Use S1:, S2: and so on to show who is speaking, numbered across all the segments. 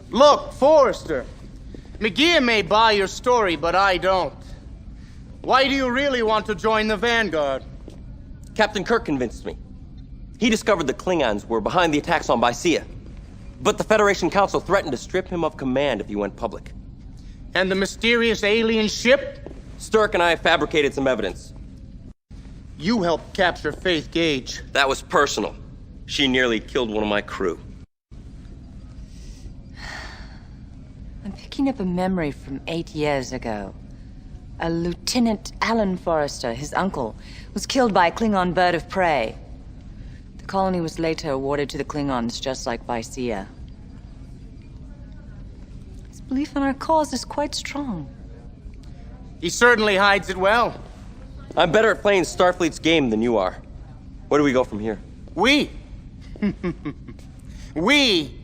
S1: Look, Forrester. McGee may buy your story, but I don't. Why do you really want to join the Vanguard?
S2: Captain Kirk convinced me. He discovered the Klingons were behind the attacks on Bysea. But the Federation Council threatened to strip him of command if he went public.
S1: And the mysterious alien ship?
S2: Sturck and I fabricated some evidence.
S1: You helped capture Faith Gage.
S2: That was personal. She nearly killed one of my crew.
S3: I'm picking up a memory from 8 years ago. A Lieutenant Alan Forrester, his uncle, was killed by a Klingon bird of prey. The colony was later awarded to the Klingons, just like Bysea. His belief in our cause is quite strong.
S1: He certainly hides it well.
S2: I'm better at playing Starfleet's game than you are. Where do we go from here?
S1: We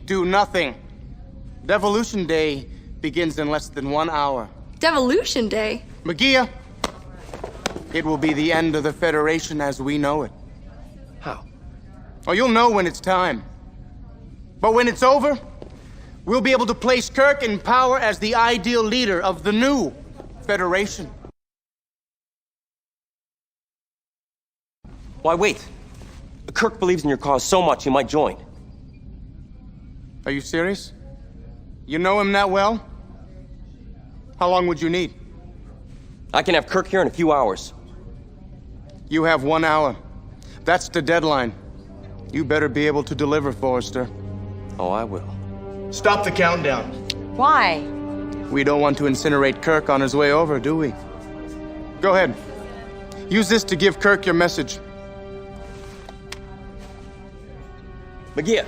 S1: do nothing. Devolution Day begins in less than 1 hour.
S4: Devolution Day?
S1: McGee, it will be the end of the Federation as we know it.
S2: How?
S1: Oh, you'll know when it's time. But when it's over, we'll be able to place Kirk in power as the ideal leader of the new Federation.
S2: Why wait? Kirk believes in your cause so much he might join.
S1: Are you serious? You know him that well? How long would you need?
S2: I can have Kirk here in a few hours.
S1: You have 1 hour. That's the deadline. You better be able to deliver, Forrester.
S2: Oh, I will.
S1: Stop the countdown.
S3: Why?
S1: We don't want to incinerate Kirk on his way over, do we? Go ahead. Use this to give Kirk your message.
S2: McGee.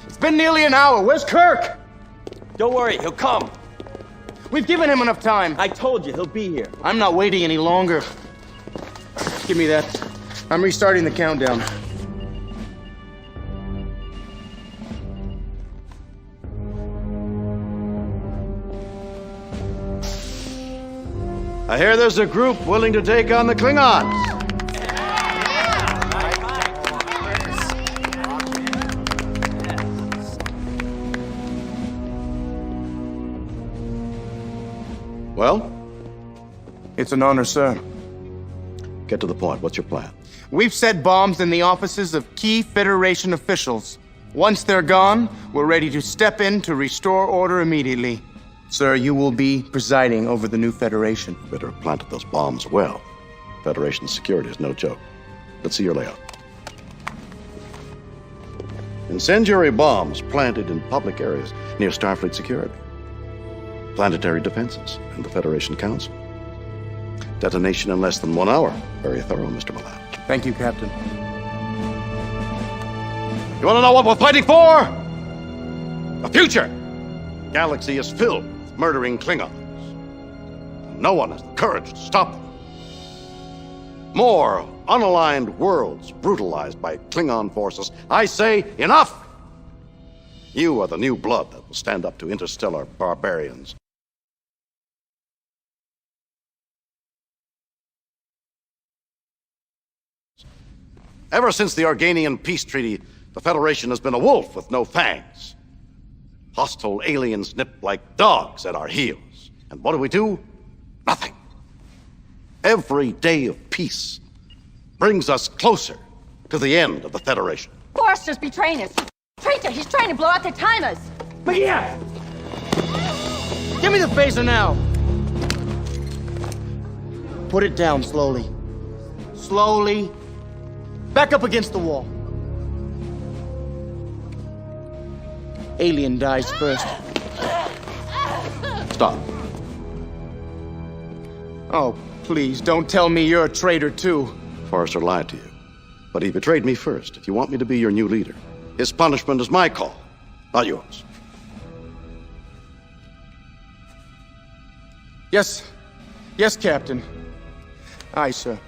S1: It's been nearly an hour. Where's Kirk?
S2: Don't worry, he'll come.
S1: We've given him enough time.
S2: I told you, he'll be here.
S1: I'm not waiting any longer. Give me that. I'm restarting the countdown.
S5: I hear there's a group willing to take on the Klingons. Well?
S1: It's an honor, sir.
S5: Get to the point. What's your plan?
S1: We've set bombs in the offices of key Federation officials. Once they're gone, we're ready to step in to restore order immediately. Sir, you will be presiding over the new Federation.
S5: Better have planted those bombs well. Federation security is no joke. Let's see your layout. Incendiary bombs planted in public areas near Starfleet security. Planetary defenses and the Federation Council. Detonation in less than 1 hour. Very thorough, Mr. Milan.
S1: Thank you, Captain.
S5: You want to know what we're fighting for? The future! Galaxy is filled with murdering Klingons. No one has the courage to stop them. More unaligned worlds brutalized by Klingon forces. I say, enough! You are the new blood that will stand up to interstellar barbarians. Ever since the Organian peace treaty, the Federation has been a wolf with no fangs. Hostile aliens nip like dogs at our heels. And what do? Nothing. Every day of peace brings us closer to the end of the Federation.
S3: Forrester's betraying us. Traitor, he's trying to blow out the timers.
S1: But yeah! Give me the phaser now. Put it down slowly. Slowly. Back up against the wall. Alien dies first.
S5: Stop.
S1: Oh, please, don't tell me you're a traitor, too.
S5: Forrester lied to you. But he betrayed me first. If you want me to be your new leader, his punishment is my call, not yours.
S1: Yes. Yes, Captain. Aye, sir.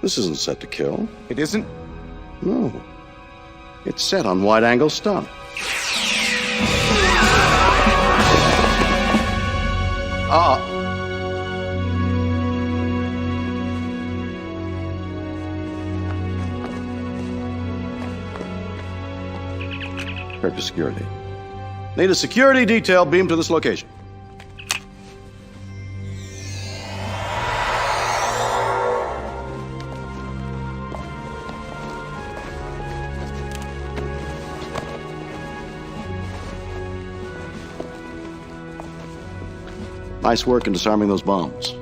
S5: This isn't set to kill.
S1: It isn't?
S5: No. It's set on wide-angle stun. Prepare for security. Need a security detail beamed to this location. Nice work in disarming those bombs.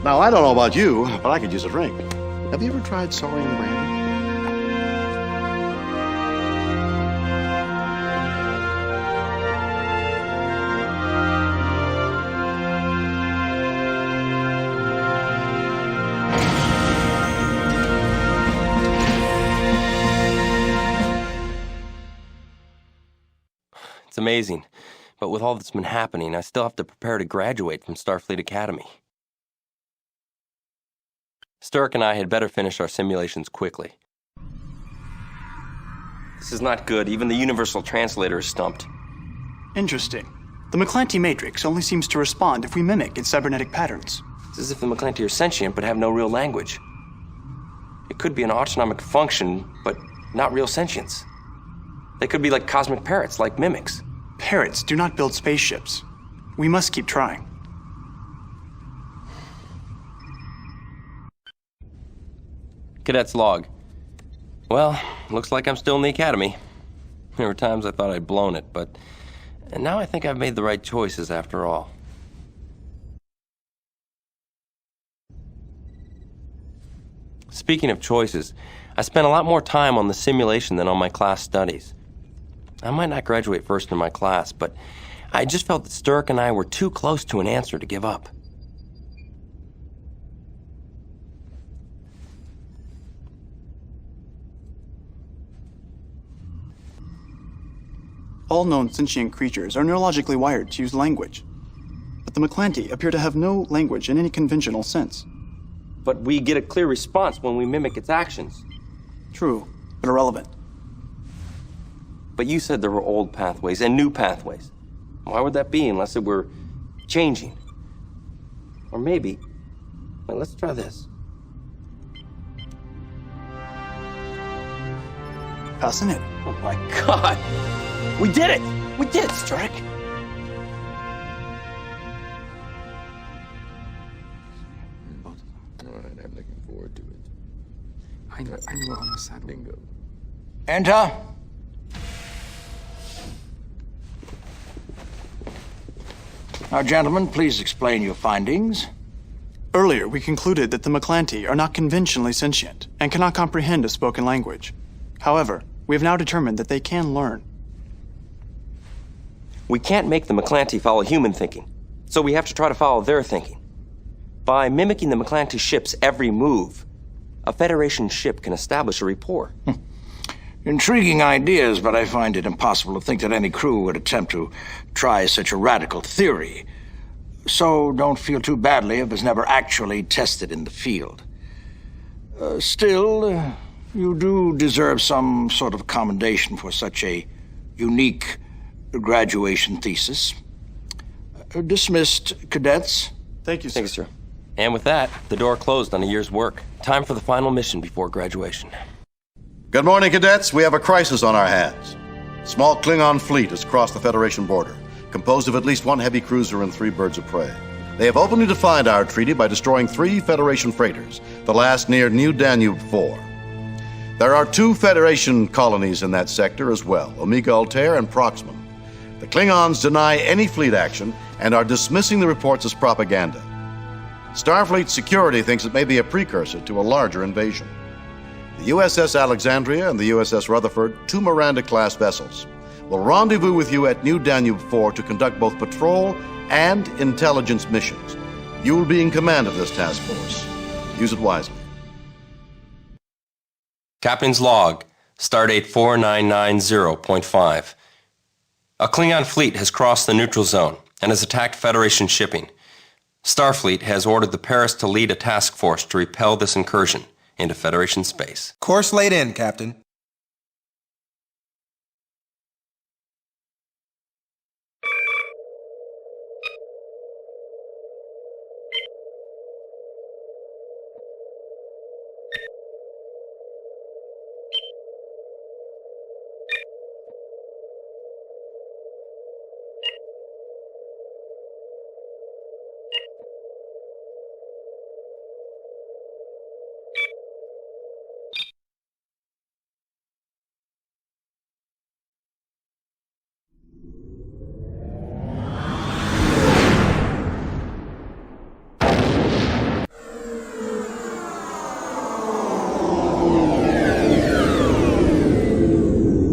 S5: Now, I don't know about you, but I could use a drink. Have you ever tried saurian brandy?
S2: It's amazing, but with all that's been happening, I still have to prepare to graduate from Starfleet Academy. Sturrock and I had better finish our simulations quickly. This is not good. Even the Universal Translator is stumped.
S4: Interesting. The McClanty matrix only seems to respond if we mimic its cybernetic patterns.
S2: It's as if the McClanty are sentient but have no real language. It could be an autonomic function, but not real sentience. They could be like cosmic parrots, like mimics.
S4: Parrots do not build spaceships. We must keep trying.
S2: Cadet's log. Well, looks like I'm still in the academy. There were times I thought I'd blown it, but now I think I've made the right choices after all. Speaking of choices, I spent a lot more time on the simulation than on my class studies. I might not graduate first in my class, but I just felt that Sturrock and I were too close to an answer to give up.
S4: All known sentient creatures are neurologically wired to use language. But the McClanty appear to have no language in any conventional sense.
S2: But we get a clear response when we mimic its actions.
S4: True, but irrelevant.
S2: But you said there were old pathways and new pathways. Why would that be unless it were changing? Or maybe, wait, let's try this.
S4: Fascinating.
S2: Oh my God! We did it! We did it, Sturrock!
S6: All right, I'm looking forward to it. I know I'm a sad bingo.
S7: Enter. Now, gentlemen, please explain your findings.
S4: Earlier, we concluded that the McClanty are not conventionally sentient and cannot comprehend a spoken language. However, we have now determined that they can learn.
S2: We can't make the McClanty follow human thinking, so we have to try to follow their thinking. By mimicking the McClanty ship's every move, a Federation ship can establish a rapport.
S7: Intriguing ideas, but I find it impossible to think that any crew would attempt to try such a radical theory. So don't feel too badly if it's never actually tested in the field. Still, you do deserve some sort of commendation for such a unique graduation thesis. Dismissed, cadets.
S4: Thank you, sir.
S2: Thank you, sir. And with that, the door closed on a year's work. Time for the final mission before graduation.
S5: Good morning, cadets. We have a crisis on our hands. Small Klingon fleet has crossed the Federation border, composed of at least one heavy cruiser and 3 birds of prey. They have openly defied our treaty by destroying 3 Federation freighters, the last near New Danube 4. There are 2 Federation colonies in that sector as well, Omega Altair and Proxima. The Klingons deny any fleet action and are dismissing the reports as propaganda. Starfleet security thinks it may be a precursor to a larger invasion. The USS Alexandria and the USS Rutherford, 2 Miranda-class vessels, will rendezvous with you at New Danube 4 to conduct both patrol and intelligence missions. You will be in command of this task force. Use it wisely.
S2: Captain's log, stardate 4990.5. A Klingon fleet has crossed the neutral zone. and has attacked Federation shipping. Starfleet has ordered the Paris to lead a task force to repel this incursion into Federation space.
S8: Course laid in, Captain.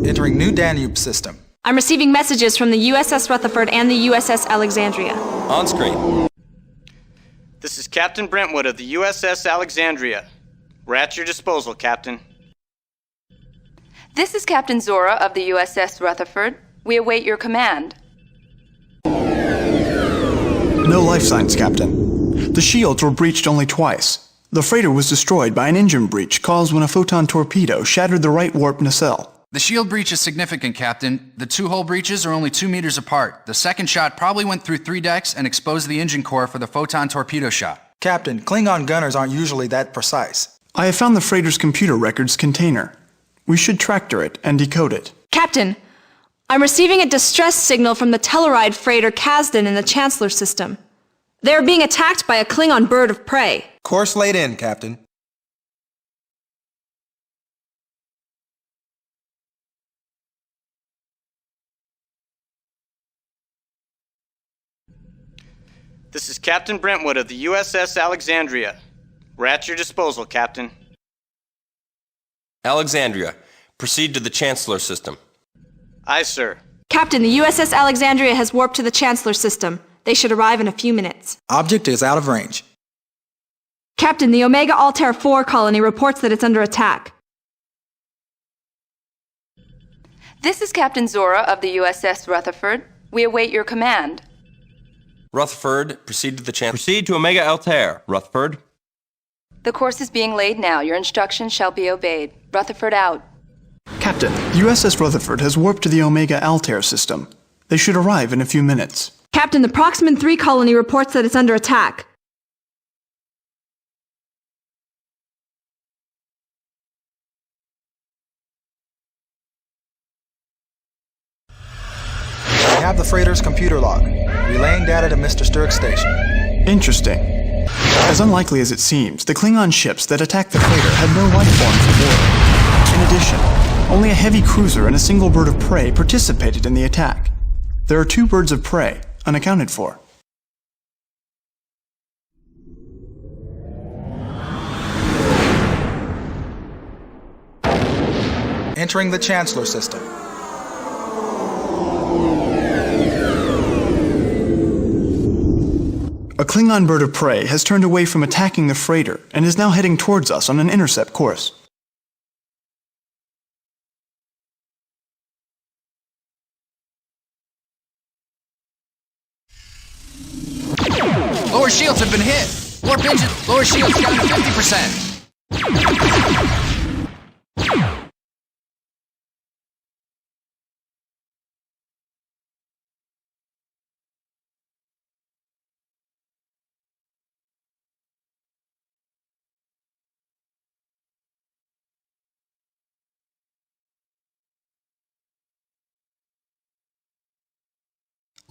S8: Entering new Danube system.
S9: I'm receiving messages from the USS Rutherford and the USS Alexandria.
S2: On screen.
S10: This is Captain Brentwood of the USS Alexandria. We're at your disposal, Captain.
S3: This is Captain Zora of the USS Rutherford. We await your command.
S4: No life signs, Captain. The shields were breached only twice. The freighter was destroyed by an engine breach caused when a photon torpedo shattered the right warp nacelle.
S11: The shield breach is significant, Captain. The two hull breaches are only 2 meters apart. The second shot probably went through 3 decks and exposed the engine core for the photon torpedo shot.
S8: Captain, Klingon gunners aren't usually that precise.
S4: I have found the freighter's computer records container. We should tractor it and decode it.
S9: Captain, I'm receiving a distress signal from the Telluride freighter Kasdan in the Chancellor system. They are being attacked by a Klingon bird of prey.
S8: Course laid in, Captain.
S10: This is Captain Brentwood of the USS Alexandria. We're at your disposal, Captain.
S2: Alexandria, proceed to the Chancellor system.
S10: Aye, sir.
S9: Captain, the USS Alexandria has warped to the Chancellor system. They should arrive in a few minutes.
S8: Object is out of range.
S9: Captain, the Omega Altair 4 colony reports that it's under attack.
S3: This is Captain Zora of the USS Rutherford. We await your command.
S2: Rutherford, proceed to the Chancellor. Proceed to Omega Altair, Rutherford.
S3: The course is being laid now. Your instructions shall be obeyed. Rutherford out.
S4: Captain, USS Rutherford has warped to the Omega Altair system. They should arrive in a few minutes.
S9: Captain, the Proxima 3 colony reports that it's under attack.
S8: We have the freighter's computer log, relaying data to Mr. Sturck's station.
S4: Interesting. As unlikely as it seems, the Klingon ships that attacked the freighter had no life forms aboard. In addition, only a heavy cruiser and a single bird of prey participated in the attack. There are 2 birds of prey, unaccounted for.
S8: Entering the Chancellor system.
S4: A Klingon bird of prey has turned away from attacking the freighter and is now heading towards us on an intercept course.
S11: Lower shields have been hit. Lower shields down to 50%.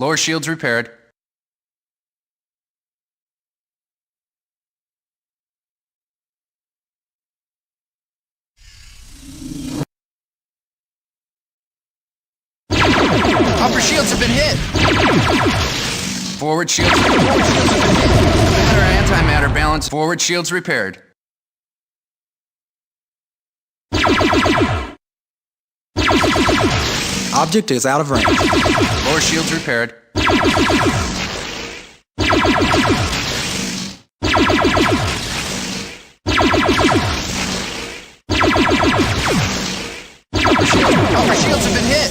S11: Lower shields repaired. Upper shields have been hit. Forward shields have been hit. Matter antimatter balance. Forward shields repaired.
S8: Object is out of range.
S11: Lower shields repaired. Upper shields have been hit.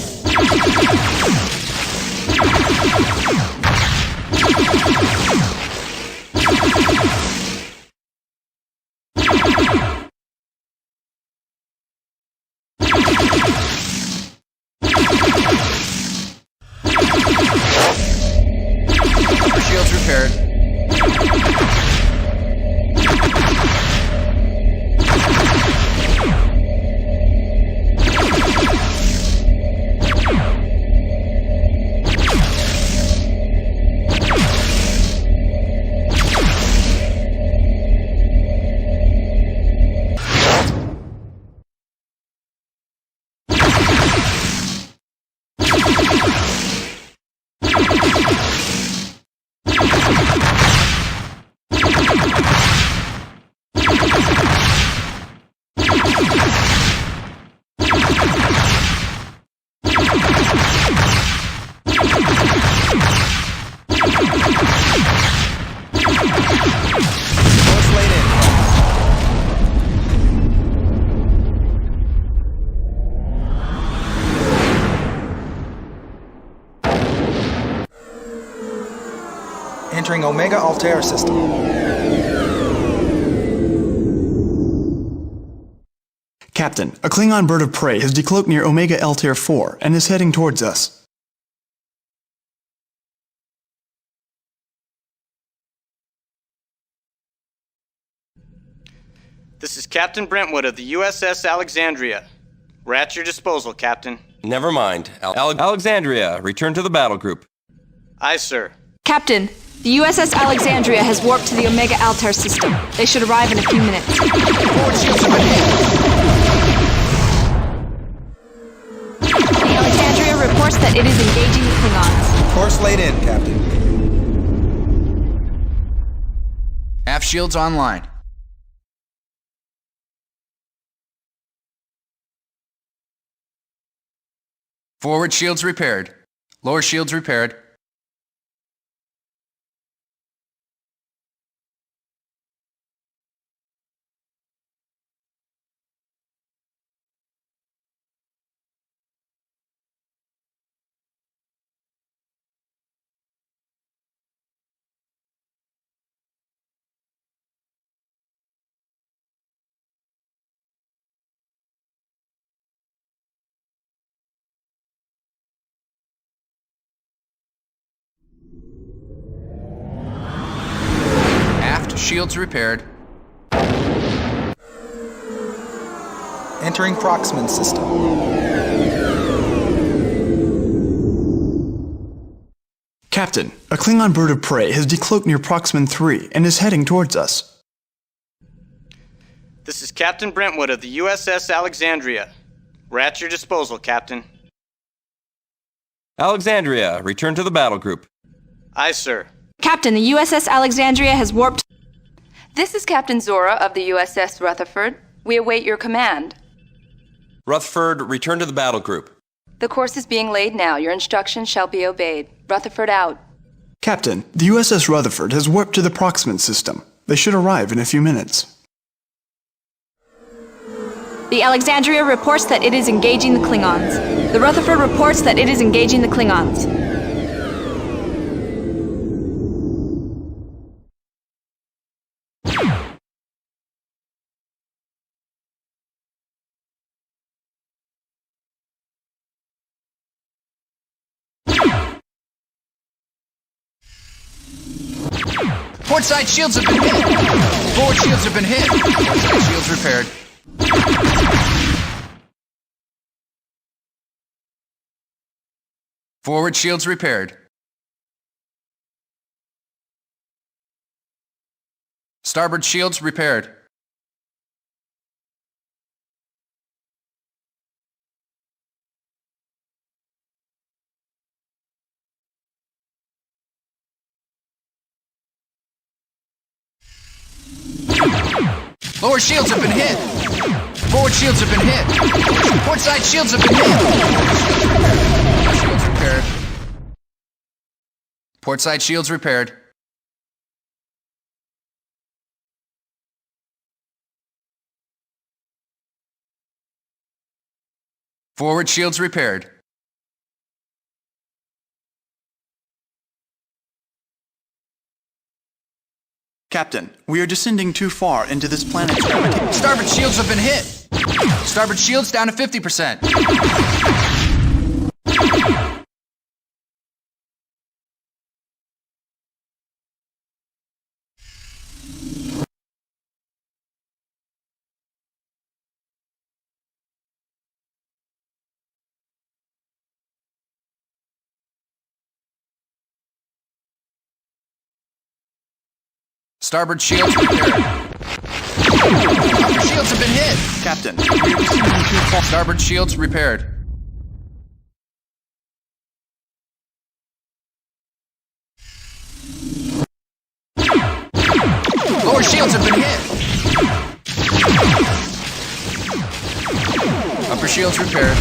S8: entering Omega Altair system.
S4: Captain, a Klingon bird of prey has decloaked near Omega Altair 4 and is heading towards us.
S10: This is Captain Brentwood of the USS Alexandria. We're at your disposal, Captain.
S2: Never mind. Alexandria, return to the battle group.
S10: Aye, sir.
S9: Captain, the USS Alexandria has warped to the Omega Altair system. They should arrive in a few minutes. The Alexandria reports that it is engaging the Klingons.
S8: Course laid in, Captain.
S11: Aft shields online. Forward shields repaired. Lower shields repaired. Aft shields repaired.
S8: Entering Proxman system.
S4: Captain, a Klingon bird of prey has decloaked near Proxman 3 and is heading towards us.
S10: This is Captain Brentwood of the USS Alexandria. We're at your disposal, Captain.
S2: Alexandria, return to the battle group.
S10: Aye, sir.
S9: Captain, the USS Alexandria has warped.
S12: This is Captain Zora of the USS Rutherford. We await your command.
S2: Rutherford, return to the battle group.
S12: The course is being laid now. Your instructions shall be obeyed. Rutherford out.
S4: Captain, the USS Rutherford has warped to the Proxman system. They should arrive in a few minutes.
S9: The Alexandria reports that it is engaging the Klingons. The Rutherford reports that it is engaging the Klingons.
S11: Port side shields have been hit. Forward shields have been hit. Port side shields repaired. Forward shields repaired. Starboard shields repaired. Lower shields have been hit. Forward shields have been hit. Port side shields have been hit. Shields repaired. Port side shields repaired. Forward shields repaired.
S4: Captain, we are descending too far into this planet's gravitational...
S11: Starboard shields have been hit. Starboard shields down to 50%. Starboard shields repaired. Upper shields have been hit.
S4: Captain, we are descending too far...
S11: Starboard shields repaired. Lower shields have been hit. Upper shields repaired.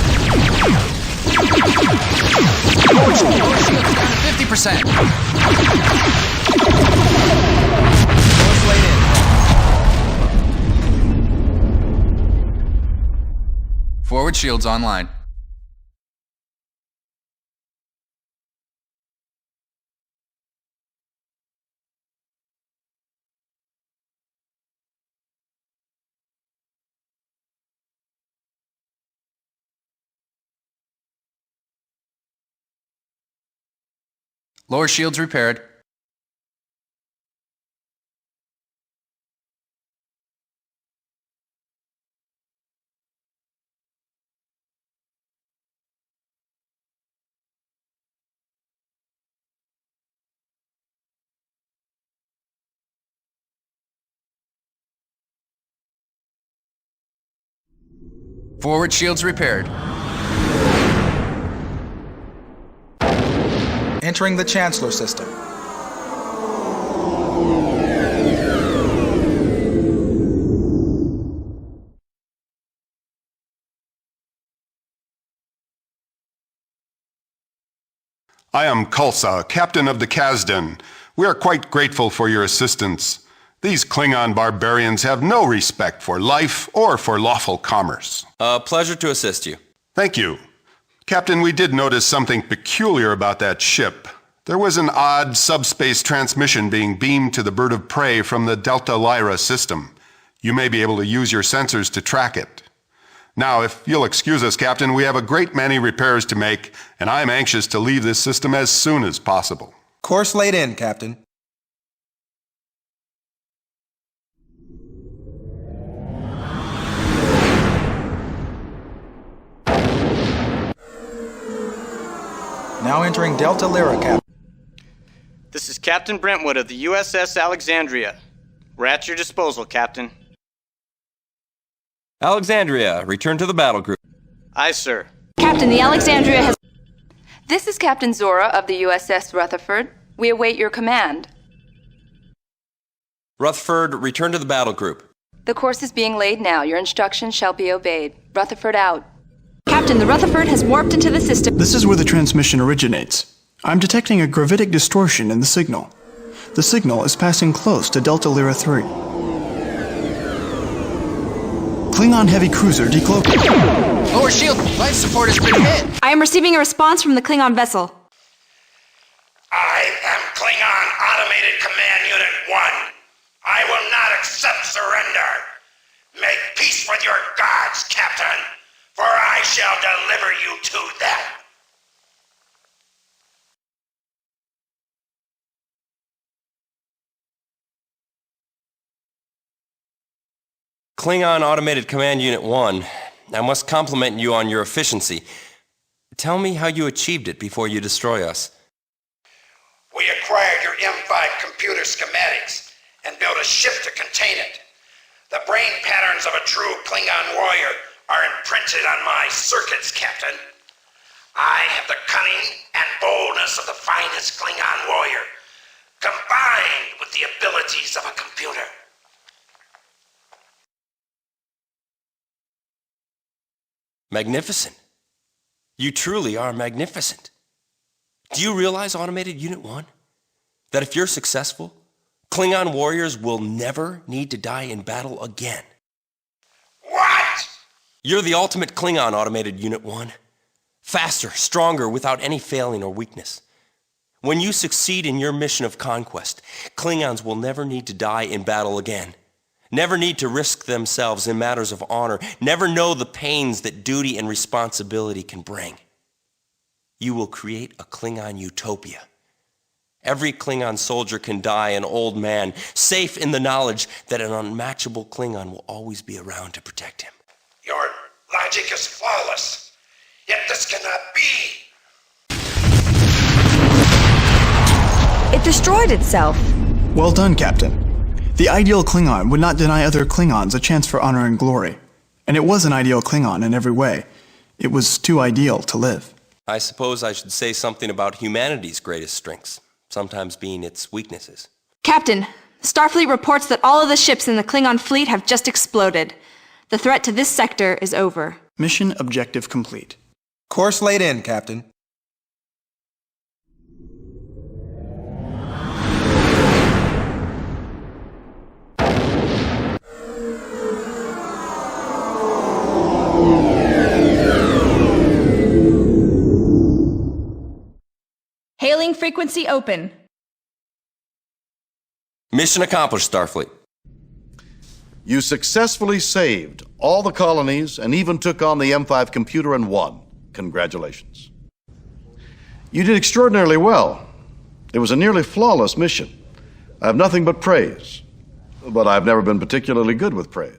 S11: Lower shields down to 50%. Forward shields online. Lower shields repaired. Forward shields repaired.
S8: Entering the Chancellor system.
S13: I am Kulsa, captain of the Kasdan. We are quite grateful for your assistance. These Klingon barbarians have no respect for life or for lawful commerce.
S2: Pleasure to assist you.
S13: Thank you. Captain, we did notice something peculiar about that ship. There was an odd subspace transmission being beamed to the bird of prey from the Delta Lyra system. You may be able to use your sensors to track it. Now, if you'll excuse us, Captain, we have a great many repairs to make, and I'm anxious to leave this system as soon as possible.
S8: Course laid in, Captain. Now entering Delta Lyra, Captain.
S10: This is Captain Brentwood of the USS Alexandria. We're at your disposal, Captain.
S2: Alexandria, return to the battle group.
S10: Aye, sir.
S9: Captain, the Alexandria has...
S12: This is Captain Zora of the USS Rutherford. We await your command.
S2: Rutherford, return to the battle group.
S12: The course is being laid now. Your instructions shall be obeyed. Rutherford out.
S9: Captain, the Rutherford has warped into the system.
S4: This is where the transmission originates. I'm detecting a gravitic distortion in the signal. The signal is passing close to Delta Lyra 3. Klingon heavy cruiser decloaked.
S11: Lower shield, life support has been hit.
S9: I am receiving a response from the Klingon vessel.
S7: I am Klingon Automated Command Unit 1. I will not accept surrender. Make peace with your gods, Captain, for I shall deliver you to them.
S2: Klingon Automated Command Unit 1, I must compliment you on your efficiency. Tell me how you achieved it before you destroy us.
S7: We acquired your M5 computer schematics and built a ship to contain it. The brain patterns of a true Klingon warrior are imprinted on my circuits, Captain. I have the cunning and boldness of the finest Klingon warrior, combined with the abilities of a computer.
S2: Magnificent. You truly are magnificent. Do you realize, Automated Unit 1, that if you're successful, Klingon warriors will never need to die in battle again?
S7: What?
S2: You're the ultimate Klingon, Automated Unit 1. Faster, stronger, without any failing or weakness. When you succeed in your mission of conquest, Klingons will never need to die in battle again. Never need to risk themselves in matters of honor. Never know the pains that duty and responsibility can bring. You will create a Klingon utopia. Every Klingon soldier can die an old man, safe in the knowledge that an unmatchable Klingon will always be around to protect him.
S7: Your logic is flawless, yet this cannot be.
S3: It destroyed itself.
S4: Well done, Captain. The ideal Klingon would not deny other Klingons a chance for honor and glory. And it was an ideal Klingon in every way. It was too ideal to live.
S2: I suppose I should say something about humanity's greatest strengths, sometimes being its weaknesses.
S9: Captain, Starfleet reports that all of the ships in the Klingon fleet have just exploded. The threat to this sector is over.
S4: Mission objective complete.
S8: Course laid in, Captain.
S9: Hailing frequency open.
S2: Mission accomplished, Starfleet.
S5: You successfully saved all the colonies and even took on the M5 computer and won. Congratulations. You did extraordinarily well. It was a nearly flawless mission. I have nothing but praise, but I've never been particularly good with praise.